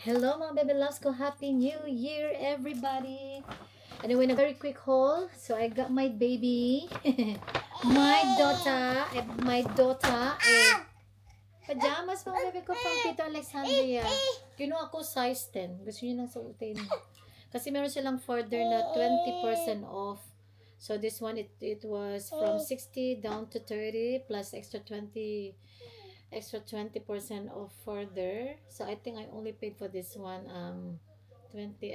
Hello mga baby loves ko. Happy New Year everybody. Anyway, a very quick haul. So I got my baby. my daughter, pajamas mga baby ko from Tito Alexandria. Kinuha ko size 10. Gusto niyo nang suotin. Kasi meron silang further na 20% off. So this one it was from 60 down to 30 plus extra 20% off further. So I think I only paid for this one $20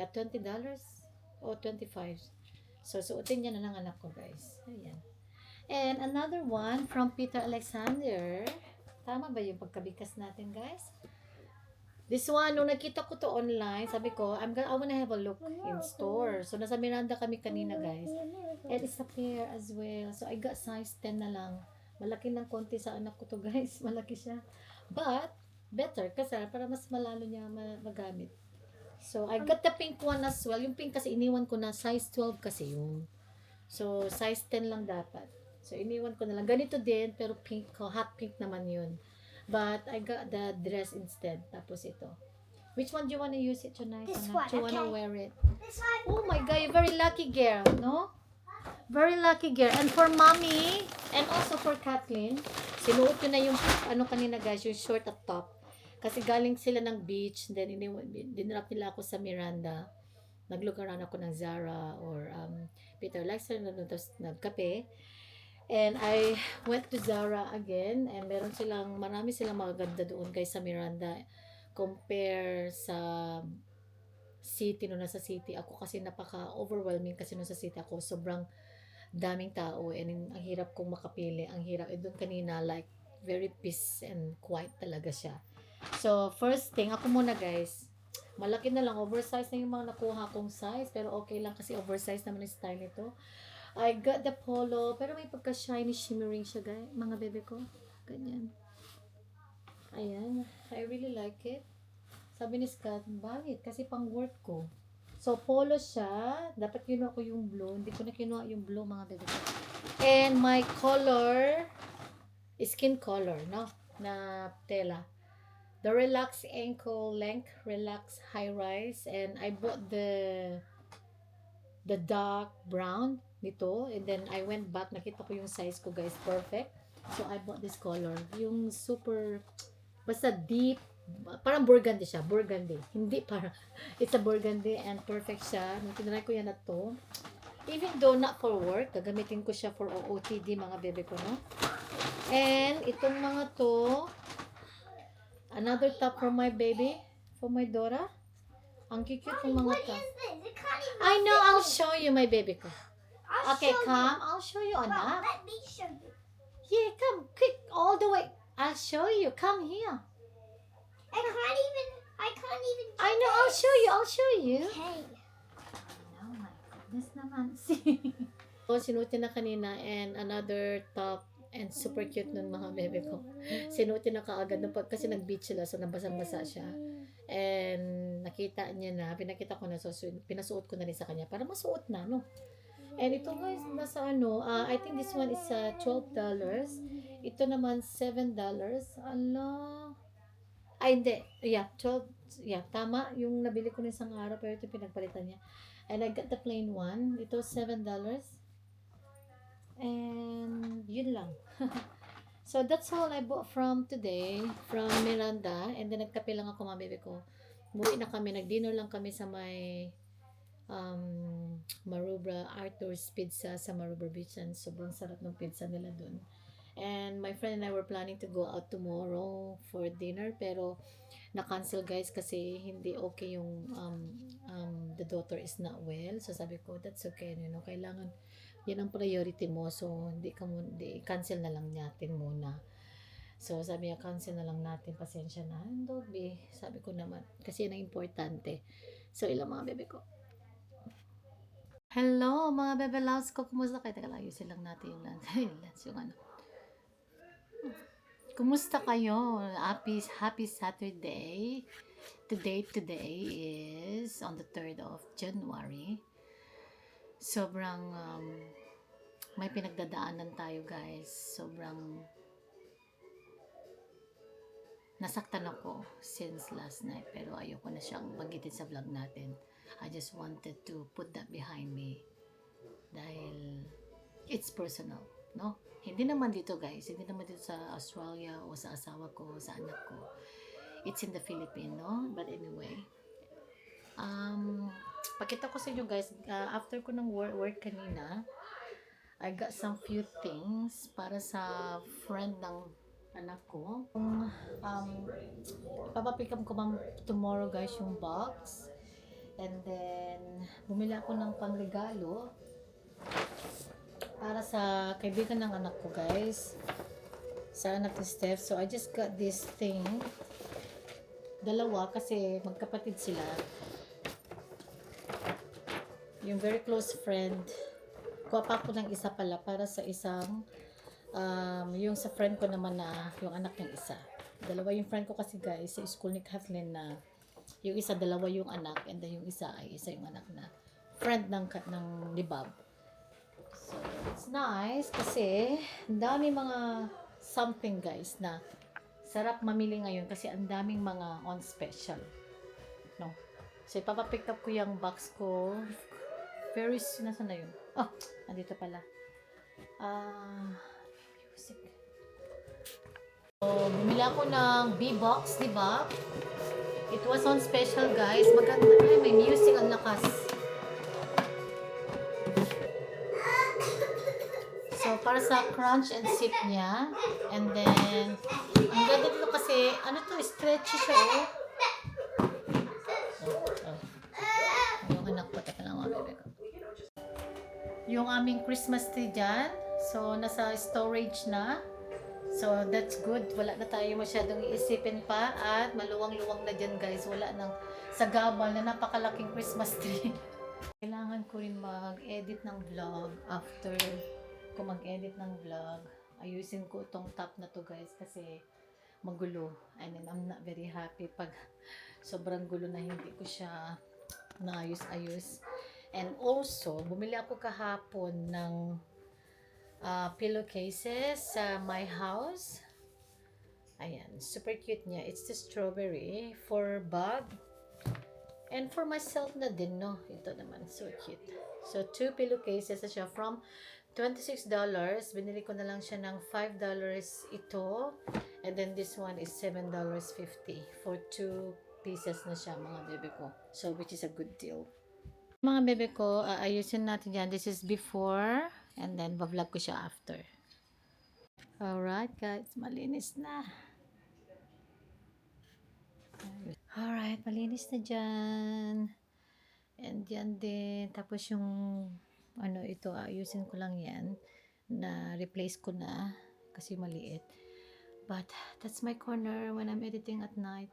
or 25. So suotin niya na ng anak ko, guys. Ayan. And another one from Peter Alexander. Tama ba yung pagkabigkas natin, guys? This one, nung nakita ko to online, sabi ko, I wanna have a look in store. So, nasa Miranda kami kanina, guys. And it's a pair as well. So, I got size 10 na lang. Malaki ng konti sa anak ko to, guys. Malaki siya. But, better. Kasi, para mas malalo niya magamit. So, I got the pink one as well. Yung pink kasi iniwan ko na size 12 kasi yun. So, size 10 lang dapat. So, iniwan ko na lang. Ganito din, pero pink ko. Hot pink naman yun. But I got the dress instead. Tapos ito. Which one do you want to use it tonight? This Anak? one, Do you want to okay. wear it? This one. Oh my God, you're very lucky girl, no? Very lucky girl. And for mommy, and also for Kathleen, sinuot ko na yung kanina guys, yung short at top. Kasi galing sila ng beach, then dinrap nila ako sa Miranda. Nag-look around ako ng Zara or Peter Alexander, tapos nagkape. And I went to Zara again and marami silang magaganda doon guys sa Miranda compare sa city nung nasa city ako kasi napaka-overwhelming kasi nung sa city ako sobrang daming tao and ang hirap kong makapili doon kanina like very peace and quiet talaga siya. So first thing ako muna guys, malaki na lang, oversize na yung mga nakuha kong size pero okay lang kasi oversize naman yung style nito. I got the polo, pero may pagka-shiny, shimmering siya, guys. Mga bebe ko. Ganyan. Ayan. I really like it. Sabi ni Scott, bakit? Kasi pang work ko. So, polo siya. Dapat kinuha ko yung blue. Hindi ko na kinuha yung blue, mga bebe ko. And my color, skin color, no? Na tela. The Relax Ankle Length, Relax High Rise. And I bought the dark brown nito, and then I went back, nakita ko yung size ko guys, perfect. So I bought this color, yung super basta deep, parang burgundy siya, burgundy, hindi parang it's a burgundy and perfect siya. Nung tinry ko yan na to, even though not for work, gagamitin ko siya for OOTD mga bebe ko, no? And itong mga to, another top for my baby, for my Dora. Ang cute ng mga What to. is this? It can't even I know, I'll show you my baby ko. I'll Okay, show come. I'll show you, you. Well, anak. let me show you. Yeah, come. Quick, all the way. I'll show you. Come here. I can't even. I know, I'll show you. I'll show you. Okay. Oh my goodness naman. See? Oh, sinutin na kanina and another top and super cute nun mga bebe ko. Sinutin na kaagad kasi nag-beach sila so nabasang-basa siya. And nakita niya na, pinakita ko na so pinasuot ko na rin sa kanya para masuot na, no? And ito guys, nasa I think this one is $12. Ito naman $7. Allah. Ay, hindi. Yeah, 12. Yeah, tama. Yung nabili ko na isang araw, pero ito pinagpalitan niya. And I got the plain one. Ito $7. And yun lang. So that's all I bought from today, from Miranda. And then nagkape lang ako mga bebe ko. Umuwi na kami, nag-dinner lang kami sa may Maroubra Arthur's Pizza sa Maroubra Beach, and sobrang sarap ng pizza nila dun. And my friend and I were planning to go out tomorrow for dinner pero na-cancel guys kasi hindi okay yung the daughter is not well. So sabi ko that's okay, you know, kailangan yan ang priority mo, so hindi cancel na lang natin muna. So sabi niya cancel na lang natin, pasensya na. Hindi, sabi ko naman kasi yan ang importante. So ilang mga bebe ko. Hello mga bebe loves ko, kumusta kayo? Teka lang, ayusin lang natin yung lens, yung Kumusta kayo? Happy Saturday. Today is on the 3rd of January. Sobrang may pinagdadaanan tayo guys. Sobrang nasaktan ako since last night. Pero ayoko na siyang magitin sa vlog natin. I just wanted to put that behind me. Dahil it's personal, no? Hindi naman dito guys, hindi naman dito sa Australia o sa asawa ko, sa anak ko. It's in the Philippines, no? But anyway, pakita ko sa inyo guys, after ko ng work kanina, I got some few things para sa friend ng anak ko. Papapick up ko tomorrow guys yung box. And then, bumili ako ng pangregalo para sa kaibigan ng anak ko guys. Sa anak ni Steph. So, I just got this thing. Dalawa kasi magkapatid sila. Yung very close friend. Kuha pa ako ng isa pala para sa isang yung sa friend ko naman na yung anak ng isa. Dalawa yung friend ko kasi guys sa school ni Kathleen na yung isa dalawa yung anak and then yung isa ay isa yung anak na friend ng ni Bob. So it's nice kasi ang dami mga something guys na sarap mamili ngayon kasi ang daming mga on special. No. So ipapapick up ko yung box ko. Very nasaan na yun? Oh, nandito pala. Music. So, bumili ako ng B-box, di ba? It was on special, guys. Maganda. Ay, may music ang lakas. So, para sa crunch and sip niya. And then, ang ganda dito kasi, ano to, stretchy siya, oh. Yung anak ko, teka lang, mga bebe ko. Yung aming Christmas tree dyan. So, nasa storage na. So, that's good. Wala na tayo masyadong iisipin pa. At maluwang-luwang na dyan, guys. Wala nang sagabal na napakalaking Christmas tree. Kailangan ko rin mag-edit ng vlog. After ko mag-edit ng vlog, ayusin ko itong top na to, guys. Kasi magulo. I mean, I'm not very happy pag sobrang gulo na hindi ko siya naayos-ayos. And also, bumili ako kahapon ng pillowcases sa my house. Ayan, super cute niya. It's the strawberry for Bob. And for myself na din, no? Ito naman, so cute. So, 2 pillowcases na siya from $26. Binili ko na lang siya ng $5 ito. And then this one is $7.50 for 2 pieces na siya, mga bebe ko. So, which is a good deal. Mga bebe ko, ayusin natin yan. This is before, and then bablog ko siya after. Alright guys, malinis na. Alright, malinis na dyan. And yan din. Tapos yung, ano ito, ayusin ko lang yan. Na replace ko na, kasi maliit. But, that's my corner when I'm editing at night.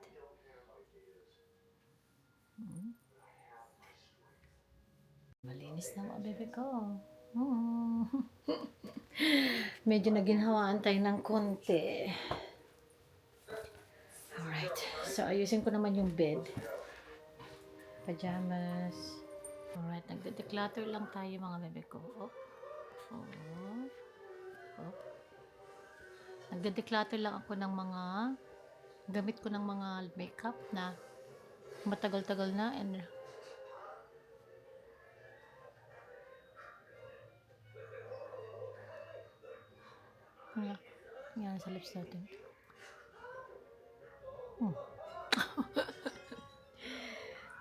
Malinis na mga bebe ko. Medyo naginhawaan tayo ng konti. Alright. So, ayusin ko naman yung bed. Pajamas. Alright. Nagde-declutter lang tayo mga bebe ko. Oh. Nagde-declutter lang ako ng mga gamit ko ng mga makeup na matagal-tagal na and yan sa lips natin.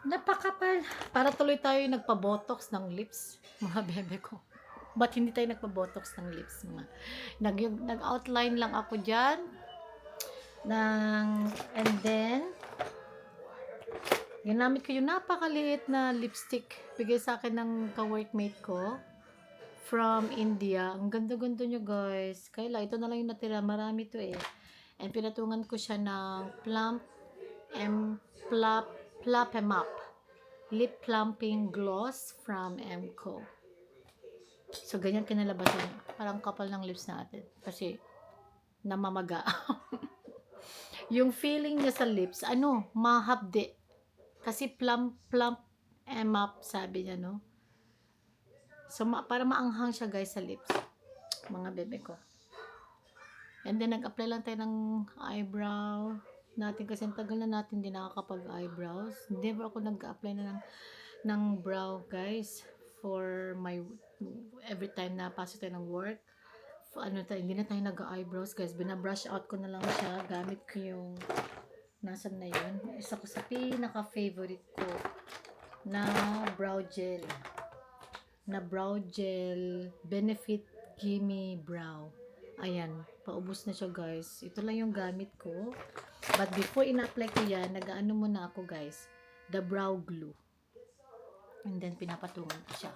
Napakapal. Para tuloy tayo nagpa-botox ng lips, mga bebe ko. Ba't hindi tayo nagpa-botox ng lips? Nag-outline lang ako dyan. And then, ginamit ko yung napakaliit na lipstick. Bigay sa akin ng ka-workmate ko. From India. Ang ganda-ganda nyo guys. Kaya ito na lang yung natira. Marami to eh. And pinatungan ko siya ng Plump em up. Lip Plumping Gloss from Emco. So, ganyan kinalabasan. Parang kapal ng lips natin. Kasi, namamaga. Yung feeling niya sa lips, mahapdi. Kasi plump em up, sabi niya, no? So, para maanghang siya guys sa lips. Mga bebe ko. And then, nag-apply lang tayo ng eyebrow. natin kasi ang tagal na natin din nakakapag-eyebrows. Never ako nag-apply na ng brow, guys, for my every time na pasok tayo ng work. Ano tayo, hindi na tayo nag-eyebrows, guys. Binabrush out ko na lang siya. Gamit ko yung nasan na yun. Isa ko sa pinaka-favorite ko na brow gel. Benefit Gimme Brow. Ayan, paubos na siya, guys. Ito lang yung gamit ko. But before ina-apply ko yan, nag-ano muna ako, guys, the brow glue. And then pinapatungan ko siya.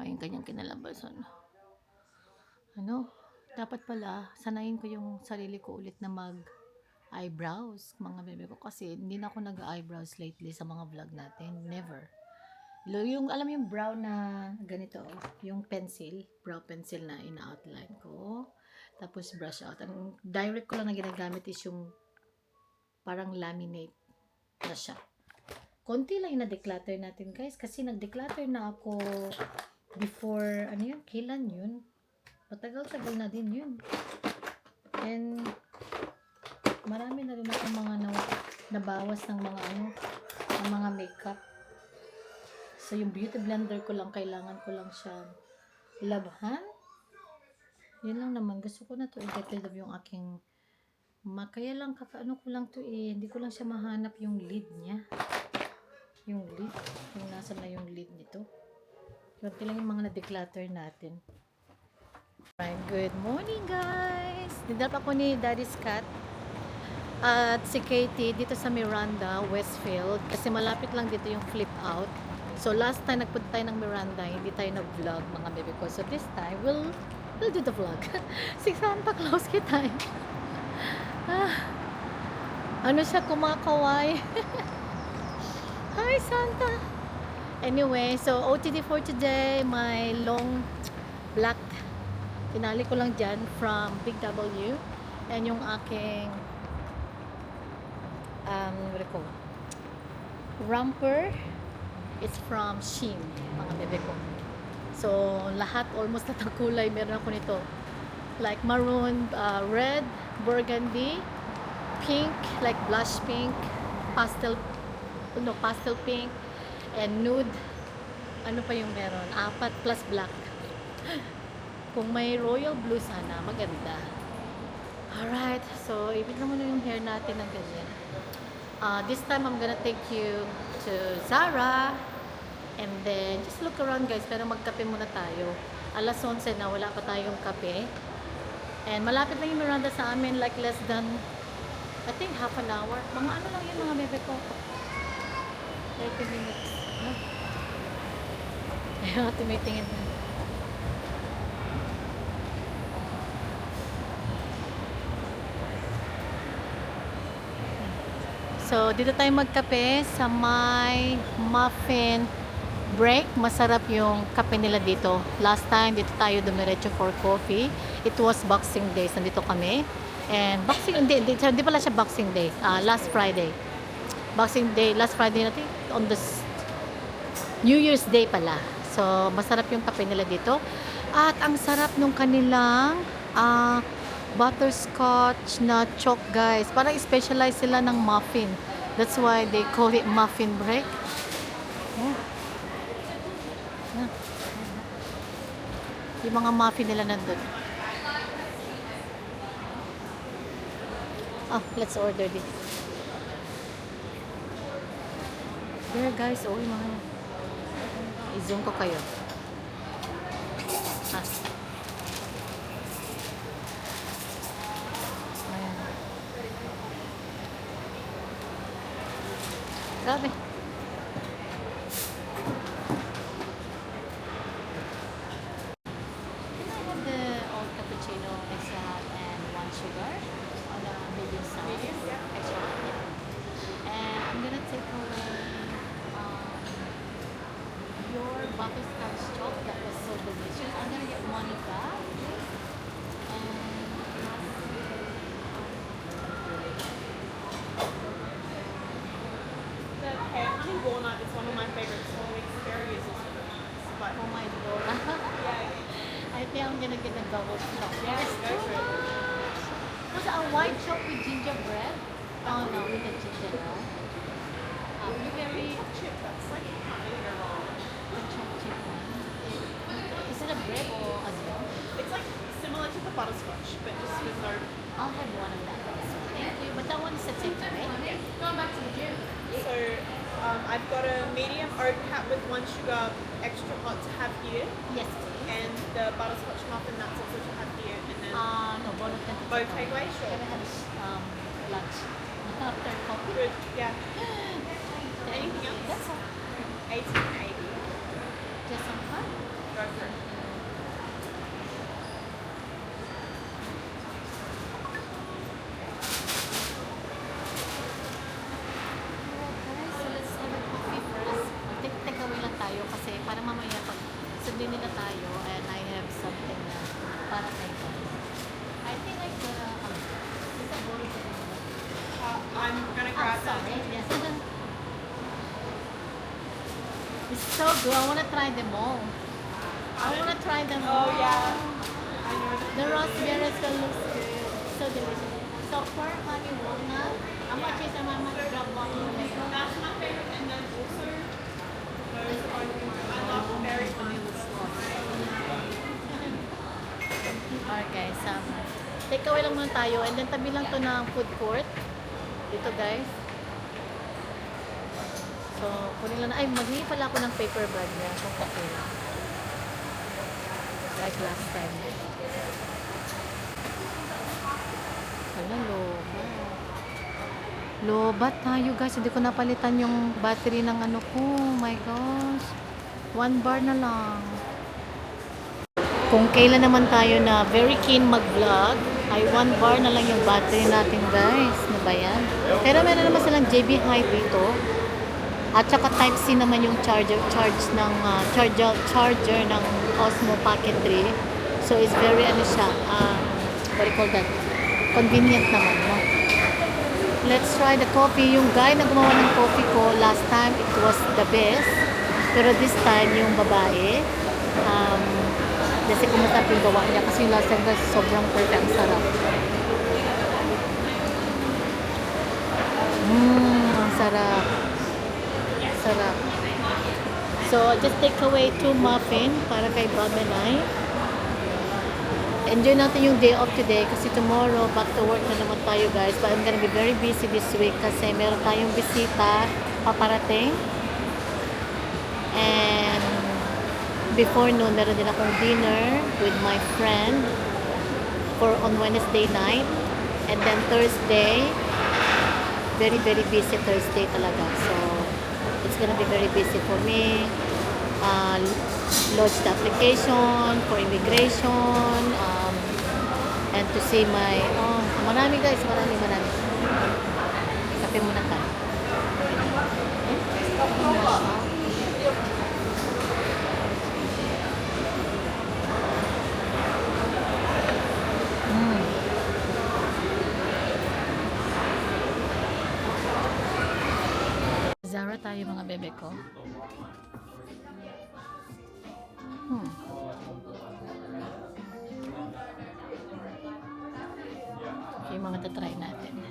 Ayun, kanyang kinalabasan. Dapat pala sanayin ko yung sarili ko ulit na eyebrows, mga bebe ko, kasi hindi na ako nag-eyebrows lately sa mga vlog natin. Never. Yung alam mo yung brow na ganito, yung brow pencil na ina-outline ko, tapos brush out. Ang direct ko lang na ginagamit is yung parang laminate na siya. Konti lang yung na-declutter natin, guys, kasi nag-declutter na ako before, kailan yun? Matagal-tagal na din yun. And marami na rin akong mga nabawas ng mga makeup. So yung beauty blender ko lang, kailangan ko lang siya labhan. Yun lang naman. Gusto ko na to i-get rid of yung aking kaya lang kakaano ko lang to hindi ko lang siya mahanap yung lid niya. Yung lid. Yung nasa na yung lid nito. Kunti lang yung mga na-declutter natin. Right, good morning, guys! Dinap ako ni Daddy's Cat at si Katie dito sa Miranda, Westfield, kasi malapit lang dito yung flip out. So last time nagpunta tayo ng Miranda, hindi tayo nag-vlog, mga baby ko. So this time, we'll do the vlog. Si Santa Claus kita ano siya, kumakaway. Hi, Santa! Anyway, so OTD for today, my long black tinali ko lang dyan from Big W, and yung aking romper is from Shein, mga bebe ko. So lahat almost na kulay meron ako nito, like maroon, red, burgundy, pink, like blush pink, pastel pink, and nude. Ano pa yung meron? 4 plus black. Kung may royal blue sana, maganda. Alright, so ibig naman yung hair natin ng ganyan. This time, I'm gonna take you to Zara. And then, just look around, guys. Pero magkape muna tayo. Alas 11 na, wala pa tayong kape. And malapit lang yung Miranda sa amin, like less than, I think, half an hour. Mga ano lang yun, mga bebe ko. 30 minutes. Ayun, tumitingin na. So, dito tayo magkape sa my muffin break. Masarap yung kape nila dito. Last time, dito tayo dumiretso for coffee. It was Boxing Day. Nandito kami. And hindi pala siya Boxing Day. Last Friday. Boxing Day, last Friday natin. On the New Year's Day pala. So, masarap yung kape nila dito. At ang sarap nung kanilang butterscotch na chalk, guys. Parang specialize sila ng muffin. That's why they call it muffin break. Yung mga muffin nila nandun. Let's order this. There, guys. Yung mga i-zoom ko kayo. Grabe. Can I have the old cappuccino, extra hot, and 1 sugar on a medium size? Extra hot, yeah. And I'm gonna take away your butterscotch chalk that was so delicious. I'm gonna get 1 of that. Honey walnut is one of my favorites. Always very useful. But Oh my god. yeah, I think I'm gonna get a double shot. yes, go for it. Was it a white choc with gingerbread? Oh no, with the ginger. Blueberry Chip, that's like can't really go wrong. the choc chip one. Is it a bread or as well? It's like similar to the butterscotch, but just with no. I'll have one of that. Thank you. But that one is a takeaway. Going back to the gym. So I've got a medium oat hat with 1 sugar extra hot to have here, Yes, please. and the butterscotch muffin nuts also to have here, and then No, bonus both takeaway. Sure. Can I have lunch after coffee? Good. Yeah. Anything else? That's all. 1880. Just some fun. Go for it. So let's have a coffee first. Take away lang tayo kasi para mamaya pag sundin nila tayo and I have something na para kay guys. I think I gonna is that bowl for me? I'm gonna grab Sorry. Yes. It's so good. I wanna try them all. I wanna try them all. Oh yeah. I know. The raspberry still looks good. So delicious. So for honey walnut, how much is a mama grab one? That's my favorite, and then also those are I love berry ones. Alright guys, take away lang muna tayo and then tabi lang to ng food court. Dito guys. So, kunin lang na. Ay, maghingi pala ako ng paper bag niya kung okay lang. Like last time. Wala, lobat. Lobat tayo guys. Hindi ko napalitan yung battery ng ano ko. Oh my gosh. 1 bar na lang. Kung kailan naman tayo na very keen mag-vlog, ay 1 bar na lang yung battery natin guys. Ano ba yan? Pero meron naman silang JB High dito. At saka Type-C naman yung charger ng Osmo Pocket 3. So it's very ano siya, what do you call that? Convenient naman, no? Let's try the coffee. Yung guy na gumawa ng coffee ko, last time it was the best. Pero this time yung babae, kasi kumasarap yung gawa niya. Kasi yung last time guys, sobrang perfect, ang sarap. Ang sarap. Sarap. So, just take away 2 muffin para kay Bob and I. Enjoy natin yung day off today kasi tomorrow back to work na naman tayo guys. But I'm gonna be very busy this week kasi meron tayong bisita paparating. And before noon, meron din akong dinner with my friend on Wednesday night. And then Thursday, very busy Thursday talaga. So, it's gonna be very busy for me. Lodge the application for immigration, and to see my, marami guys, marami. Kape muna tayo. Zara tayo mga bebe ko. Okay, mga tatry natin.